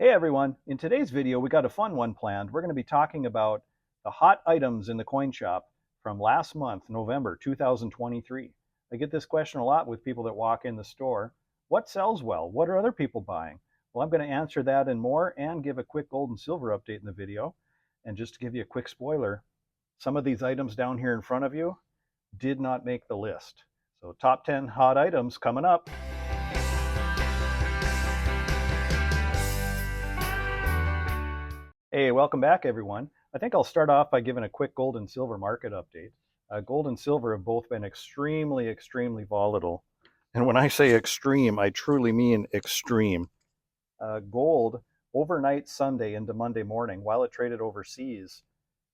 Hey everyone, in today's video we got a fun one planned. We're going to be talking about the hot items in the coin shop from last month, November 2023. I get this question a lot with people that walk in the store. What sells well? What are other people buying? Well, I'm going to answer that and more and give a quick gold and silver update in the video. And just to give you a quick spoiler, some of these items down here in front of you did not make the list. So top 10 hot items coming up. Hey, welcome back, everyone. I think I'll start off by giving a quick gold and silver market update. Gold and silver have both been extremely volatile. And when I say extreme, I truly mean extreme. Gold, overnight Sunday into Monday morning, while it traded overseas,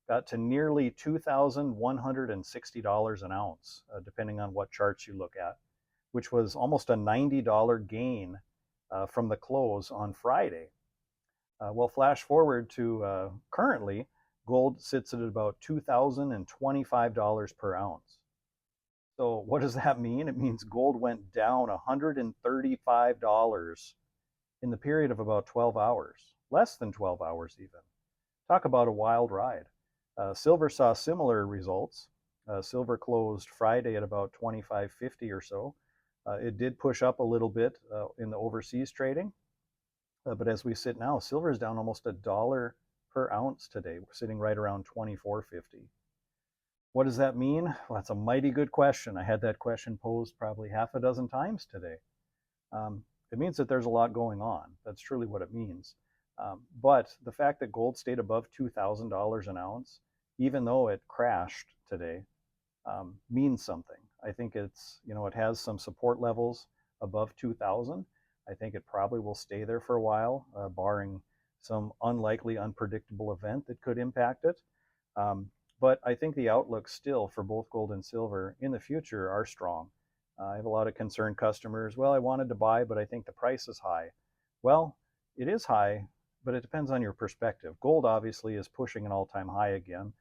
got to nearly $2,160 an ounce, depending on what charts you look at, which was almost a $90 gain from the close on Friday. Well, flash forward to currently, gold sits at about $2,025 per ounce. So what does that mean? It means gold went down $135 in the period of about 12 hours, less than 12 hours even. Talk about a wild ride. Silver saw similar results. Silver closed Friday at about 25.50 or so. It did push up a little bit in the overseas trading. But as we sit now, silver is down almost $1 per ounce today. We're sitting right around 24.50. What does that mean? Well, that's a mighty good question. I had that question posed probably half a dozen times today. It means that there's a lot going on. That's truly what it means. But the fact that gold stayed above $2,000 an ounce, even though it crashed today, means something. I think it's, it has some support levels above 2,000. I think it probably will stay there for a while, barring some unlikely, unpredictable event that could impact it. But I think the outlook still for both gold and silver in the future are strong. I have a lot of concerned customers. Well, I wanted to buy, but I think the price is high. Well, it is high, but it depends on your perspective. Gold obviously is pushing an all-time high again,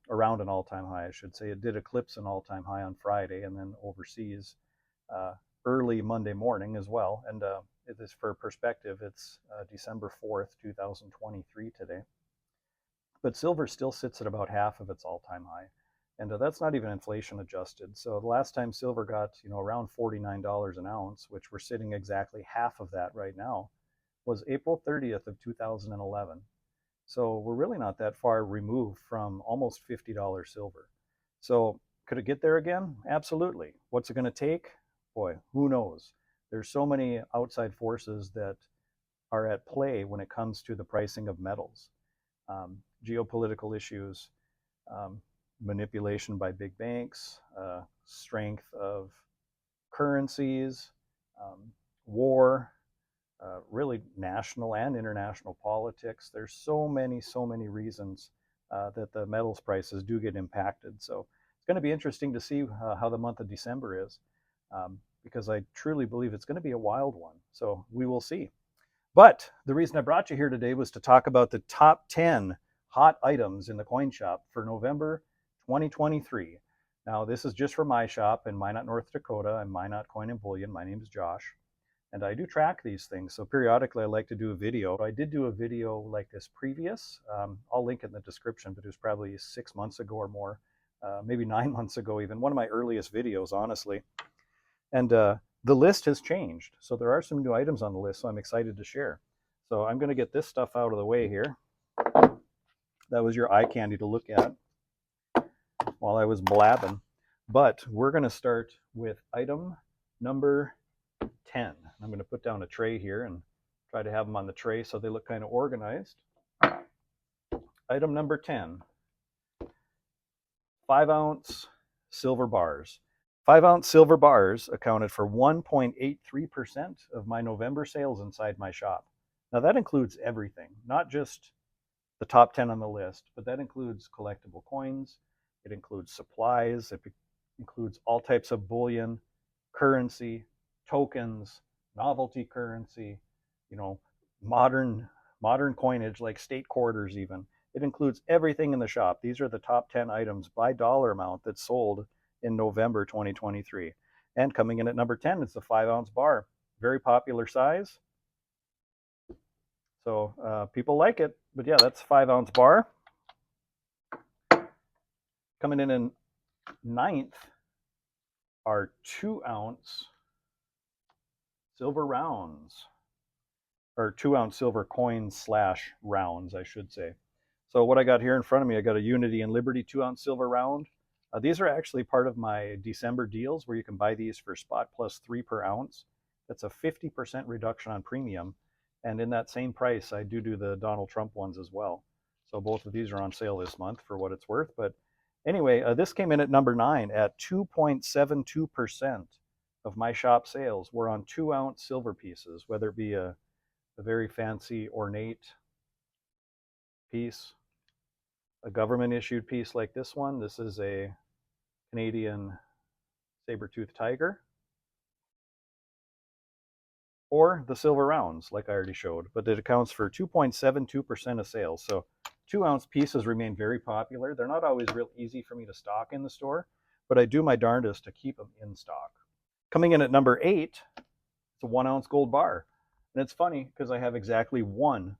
around an all-time high, I should say. It did eclipse an all-time high on Friday and then overseas early Monday morning as well. And it is, for perspective, it's December 4th, 2023 today. But silver still sits at about half of its all-time high. And that's not even inflation adjusted. So the last time silver got, around $49 an ounce, which we're sitting exactly half of that right now, was April 30th of 2011. So we're really not that far removed from almost $50 silver. So could it get there again? Absolutely. What's it going to take? Boy, who knows? There's so many outside forces that are at play when it comes to the pricing of metals. Geopolitical issues, manipulation by big banks, strength of currencies, war, really national and international politics. There's so many reasons that the metals prices do get impacted. So it's going to be interesting to see how the month of December is. Because I truly believe it's going to be a wild one. So we will see. But the reason I brought you here today was to talk about the top 10 hot items in the coin shop for November 2023. Now, this is just for my shop in Minot, North Dakota. I'm Minotcoin and Bullion. My name is Josh. And I do track these things. So periodically I like to do a video. I did do a video like this previous. I'll link it in the description, but it was probably 6 months ago or more, maybe 9 months ago even. One of my earliest videos, honestly. And the list has changed. So there are some new items on the list, so I'm excited to share. So I'm going to get this stuff out of the way here. That was your eye candy to look at while I was blabbing. But we're going to start with item number 10. I'm going to put down a tray here and try to have them on the tray so they look kind of organized. Item number 10, 5-ounce silver bars. 5-ounce silver bars accounted for 1.83% of my November sales inside my shop. Now that includes everything, not just the top 10 on the list, but that includes collectible coins, it includes supplies, it includes all types of bullion, currency, tokens, novelty currency, modern coinage like state quarters even. It includes everything in the shop. These are the top 10 items by dollar amount that sold in November 2023. And coming in at number 10 is the 5-ounce bar. Very popular size. So people like it. But yeah, that's 5-ounce bar. Coming in ninth are 2-ounce silver rounds, or 2-ounce silver coins / rounds, I should say. So what I got here in front of me, I got a Unity and Liberty 2-ounce silver round. These are actually part of my December deals where you can buy these for spot +3 per ounce. That's a 50% reduction on premium. And in that same price, I do the Donald Trump ones as well. So both of these are on sale this month for what it's worth. But anyway, this came in at number 9 at 2.72% of my shop sales were on 2-ounce silver pieces, whether it be a very fancy ornate piece, a government issued piece like this one. This is a Canadian saber-toothed tiger, or the silver rounds like I already showed, but it accounts for 2.72% of sales. So 2-ounce pieces remain very popular. They're not always real easy for me to stock in the store, but I do my darndest to keep them in stock. Coming in at number 8, it's a 1-ounce gold bar. And it's funny because I have exactly one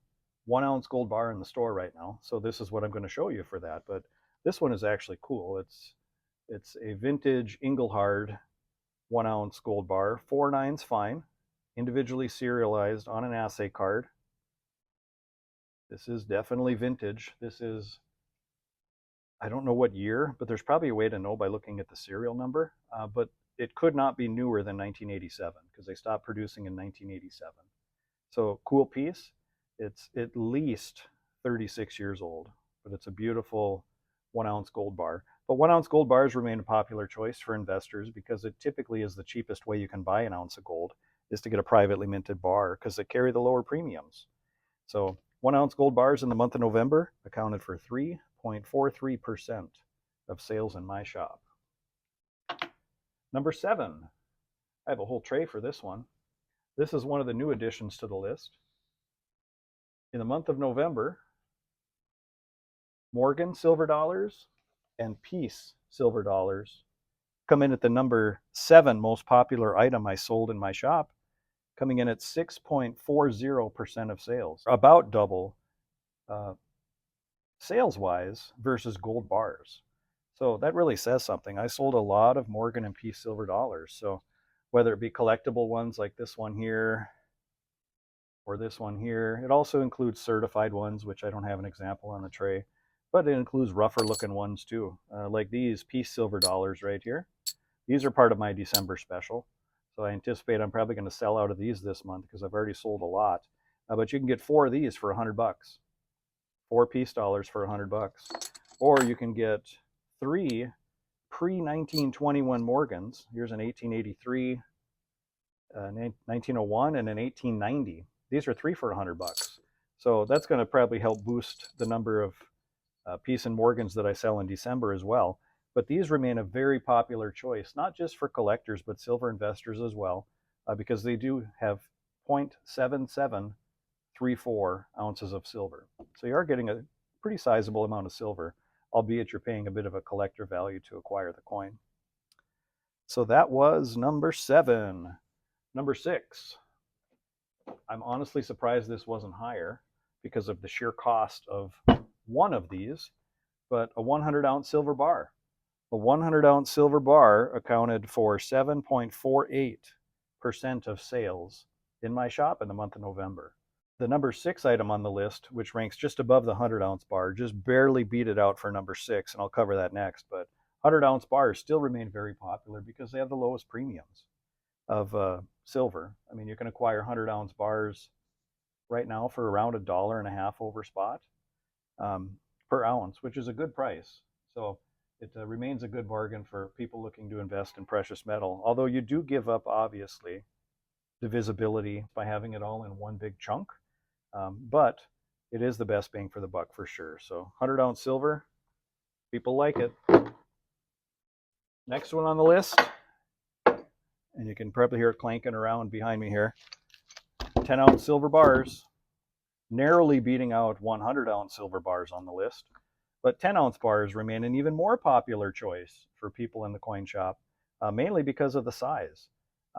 1-ounce gold bar in the store right now. So this is what I'm going to show you for that. But this one is actually cool. It's a vintage Engelhard 1-ounce gold bar, 4/9 fine, individually serialized on an assay card. This is definitely vintage. This is, I don't know what year, but there's probably a way to know by looking at the serial number. But it could not be newer than 1987 because they stopped producing in 1987. So cool piece. It's at least 36 years old, but it's a beautiful 1-ounce gold bar. But 1-ounce gold bars remain a popular choice for investors because it typically is the cheapest way you can buy an ounce of gold is to get a privately minted bar because they carry the lower premiums. So 1-ounce gold bars in the month of November accounted for 3.43% of sales in my shop. Number 7, I have a whole tray for this one. This is one of the new additions to the list. In the month of November, Morgan silver dollars and Peace silver dollars come in at the number 7 most popular item I sold in my shop, coming in at 6.40% of sales, about double sales-wise versus gold bars. So that really says something. I sold a lot of Morgan and Peace silver dollars. So whether it be collectible ones like this one here or this one here, it also includes certified ones, which I don't have an example on the tray, but it includes rougher looking ones too, like these Peace silver dollars right here. These are part of my December special. So I anticipate I'm probably going to sell out of these this month because I've already sold a lot. But you can get 4 of these for $100. 4 Peace dollars for $100. Or you can get 3 pre-1921 Morgans. Here's an 1883, 1901, and an 1890. These are 3 for $100. So that's going to probably help boost the number of Peace and Morgans that I sell in December as well. But these remain a very popular choice, not just for collectors, but silver investors as well, because they do have 0.7734 ounces of silver. So you are getting a pretty sizable amount of silver, albeit you're paying a bit of a collector value to acquire the coin. So that was number 7. Number 6. I'm honestly surprised this wasn't higher because of the sheer cost of one of these, but a 100-ounce silver bar. A 100-ounce silver bar accounted for 7.48% of sales in my shop in the month of November. The number 6 item on the list, which ranks just above the 100-ounce bar, just barely beat it out for number 6, and I'll cover that next. But 100-ounce bars still remain very popular because they have the lowest premiums of silver. I mean, you can acquire 100-ounce bars right now for around $1.50 over spot per ounce, which is a good price. So it remains a good bargain for people looking to invest in precious metal, although you do give up, obviously, the visibility by having it all in one big chunk. But it is the best bang for the buck for sure. So 100-ounce silver, people like it. Next one on the list, and you can probably hear it clanking around behind me here, 10-ounce silver bars, narrowly beating out 100-ounce silver bars on the list. But 10-ounce bars remain an even more popular choice for people in the coin shop, mainly because of the size.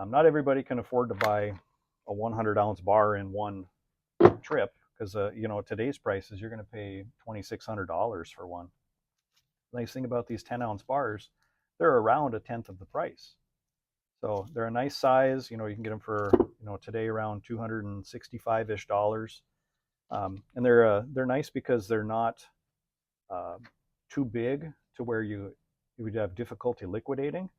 Not everybody can afford to buy a 100-ounce bar in one trip. because today's prices, you're going to pay $2,600 for one. Nice thing about these 10-ounce bars, they're around a tenth of the price. So they're a nice size. You can get them for today around $265-ish. And they're nice because they're not too big to where you would have difficulty liquidating.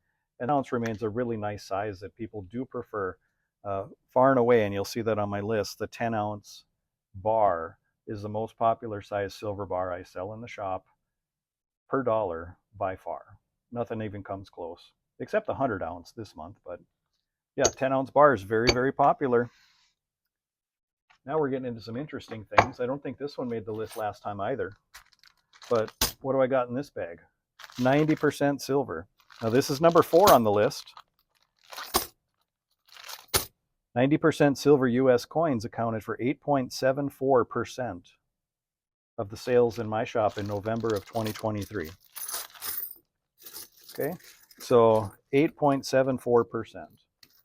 And ounce remains a really nice size that people do prefer. Far and away, and you'll see that on my list, the 10-ounce bar is the most popular size silver bar I sell in the shop per dollar by far. Nothing even comes close, except the 100-ounce this month. But yeah, 10-ounce bar is very, very popular. Now we're getting into some interesting things. I don't think this one made the list last time either. But what do I got in this bag? 90% silver. Now this is number 4 on the list. 90% silver US coins accounted for 8.74% of the sales in my shop in November of 2023. Okay, so 8.74%.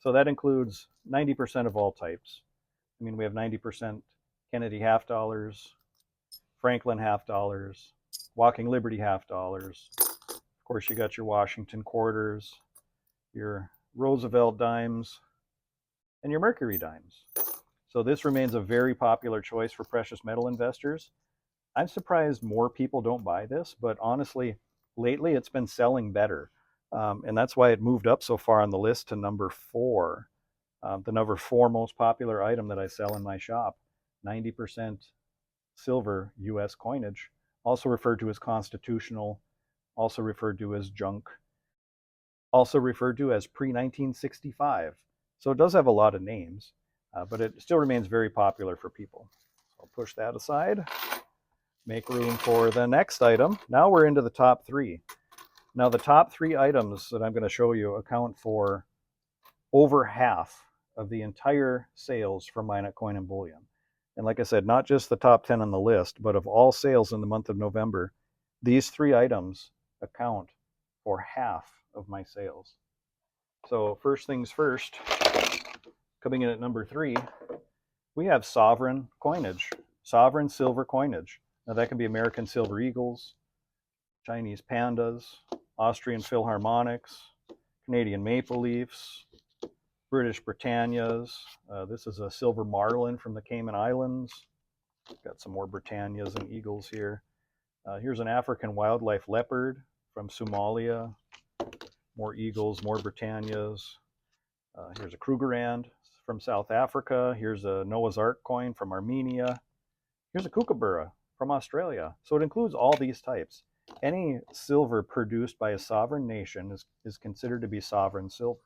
So that includes 90% of all types. I mean, we have 90% Kennedy half dollars, Franklin half dollars, Walking Liberty half dollars. Of course, you got your Washington quarters, your Roosevelt dimes, and your Mercury dimes. So this remains a very popular choice for precious metal investors. I'm surprised more people don't buy this, but honestly, lately it's been selling better. And that's why it moved up so far on the list to number 4. The number 4 most popular item that I sell in my shop, 90% silver US coinage, also referred to as constitutional, also referred to as junk, also referred to as pre-1965. So it does have a lot of names, but it still remains very popular for people. I'll push that aside, make room for the next item. Now we're into the top 3. Now the top 3 items that I'm going to show you account for over half of the entire sales from Minotcoin and Bullion. And like I said, not just the top 10 on the list, but of all sales in the month of November, these 3 items account for half of my sales. So first things first, coming in at number 3, we have sovereign coinage, sovereign silver coinage. Now that can be American silver eagles, Chinese pandas, Austrian Philharmonics, Canadian maple leafs, British Britannias. This is a silver marlin from the Cayman Islands. Got some more Britannias and eagles here. Here's an African wildlife leopard from Somalia. More eagles, more Britannias. Here's a Krugerrand from South Africa. Here's a Noah's Ark coin from Armenia. Here's a kookaburra from Australia. So it includes all these types. Any silver produced by a sovereign nation is considered to be sovereign silver.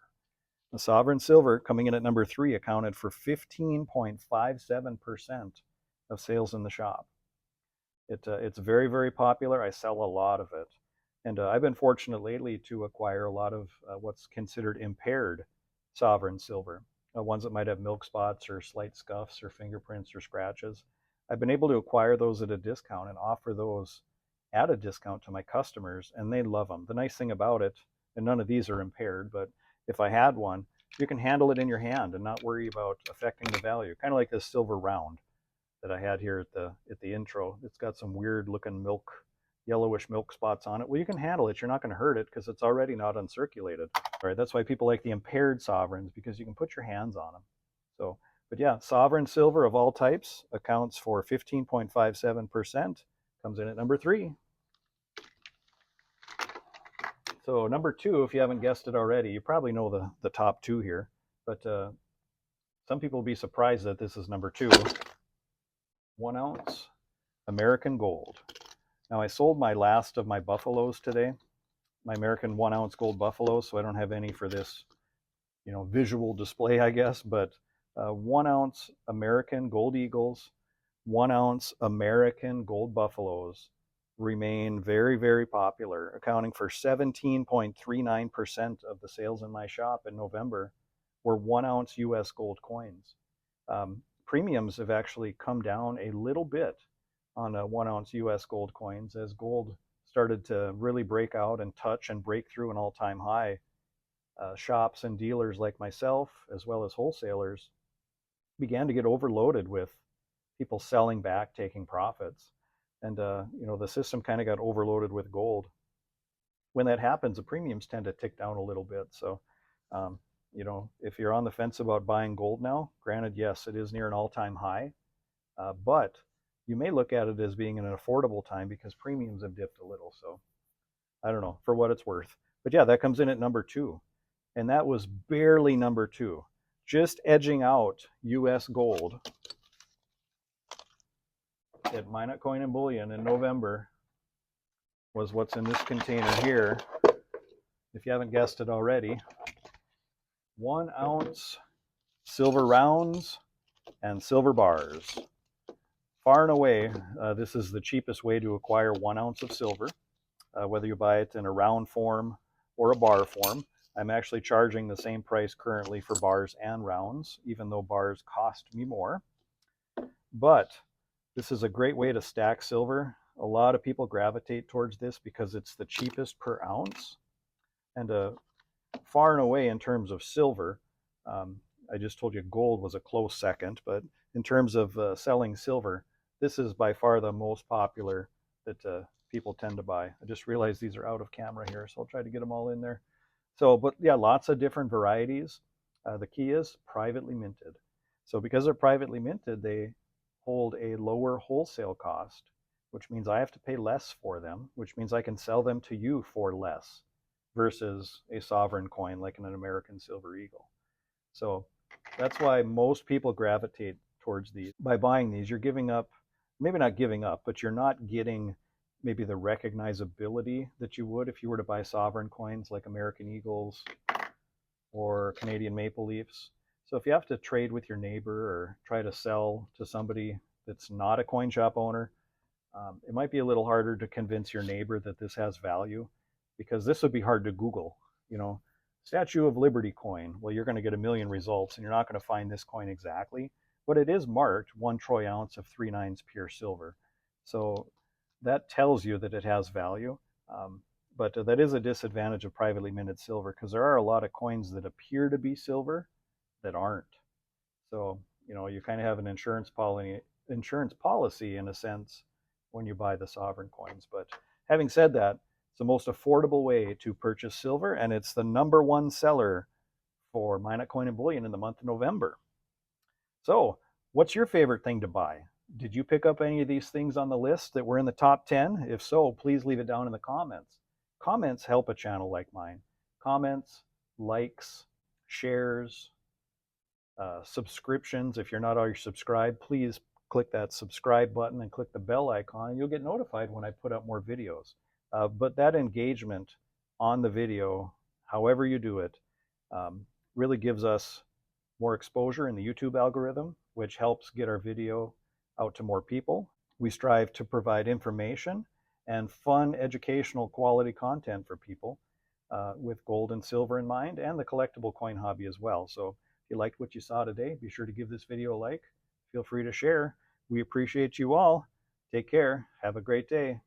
The sovereign silver, coming in at number 3, accounted for 15.57% of sales in the shop. It's very, very popular. I sell a lot of it. And I've been fortunate lately to acquire a lot of what's considered impaired sovereign silver, ones that might have milk spots or slight scuffs or fingerprints or scratches. I've been able to acquire those at a discount and offer those at a discount to my customers, and they love them. The nice thing about it, and none of these are impaired, but if I had one, you can handle it in your hand and not worry about affecting the value. Kind of like this silver round that I had here at the intro. It's got some weird looking yellowish milk spots on it. Well, you can handle it. You're not going to hurt it because it's already not uncirculated. All right, that's why people like the impaired sovereigns, because you can put your hands on them. So, but yeah, sovereign silver of all types accounts for 15.57%. Comes in at number 3. So number 2, if you haven't guessed it already, you probably know the top 2 here, but some people will be surprised that this is number 2. 1 ounce American gold. Now I sold my last of my buffaloes today, my American 1 ounce gold buffaloes, so I don't have any for this, visual display, I guess, but 1 ounce American gold eagles, 1 ounce American gold buffaloes remain very, very popular, accounting for 17.39% of the sales in my shop in November were 1 ounce US gold coins. Premiums have actually come down a little bit on 1 ounce US gold coins as gold started to really break out and touch and break through an all-time high. Shops and dealers like myself, as well as wholesalers, began to get overloaded with people selling back, taking profits. And, the system kind of got overloaded with gold. When that happens, the premiums tend to tick down a little bit. So, um, if you're on the fence about buying gold now, granted, yes, it is near an all-time high, but you may look at it as being an affordable time because premiums have dipped a little. So I don't know, for what it's worth. But yeah, that comes in at number 2. And that was barely number 2. Just edging out US gold at Minotcoin and Bullion in November was what's in this container here. If you haven't guessed it already, 1 ounce silver rounds and silver bars. Far and away, this is the cheapest way to acquire 1 ounce of silver, whether you buy it in a round form or a bar form. I'm actually charging the same price currently for bars and rounds, even though bars cost me more. But this is a great way to stack silver. A lot of people gravitate towards this because it's the cheapest per ounce. And far and away in terms of silver, I just told you gold was a close second, but in terms of selling silver, this is by far the most popular that people tend to buy. I just realized these are out of camera here, so I'll try to get them all in there. So, but yeah, lots of different varieties. The key is privately minted. So because they're privately minted, they hold a lower wholesale cost, which means I have to pay less for them, which means I can sell them to you for less versus a sovereign coin like an American Silver Eagle. So that's why most people gravitate towards these. By buying these, you're giving up, maybe not giving up, but you're not getting maybe the recognizability that you would if you were to buy sovereign coins like American Eagles or Canadian Maple Leafs. So if you have to trade with your neighbor or try to sell to somebody that's not a COINSHOP owner, it might be a little harder to convince your neighbor that this has value, because this would be hard to Google. Statue of Liberty coin. Well, you're going to get a million results and you're not going to find this coin exactly, but it is marked 1 troy ounce of 3/9 pure silver. So that tells you that it has value. But that is a disadvantage of privately minted silver, because there are a lot of coins that appear to be silver that aren't. So, you kind of have an insurance policy in a sense when you buy the sovereign coins. But having said that, it's the most affordable way to purchase silver, and it's the number 1 seller for Minotcoin and Bullion in the month of November. So, what's your favorite thing to buy? Did you pick up any of these things on the list that were in the top 10? If so, please leave it down in the comments. Comments help a channel like mine. Comments, likes, shares, subscriptions. If you're not already subscribed, please click that subscribe button and click the bell icon, and you'll get notified when I put up more videos. But that engagement on the video, however you do it, really gives us more exposure in the YouTube algorithm, which helps get our video out to more people. We strive to provide information and fun, educational, quality content for people with gold and silver in mind, and the collectible coin hobby as well. So if you liked what you saw today, be sure to give this video a like. Feel free to share. We appreciate you all. Take care. Have a great day.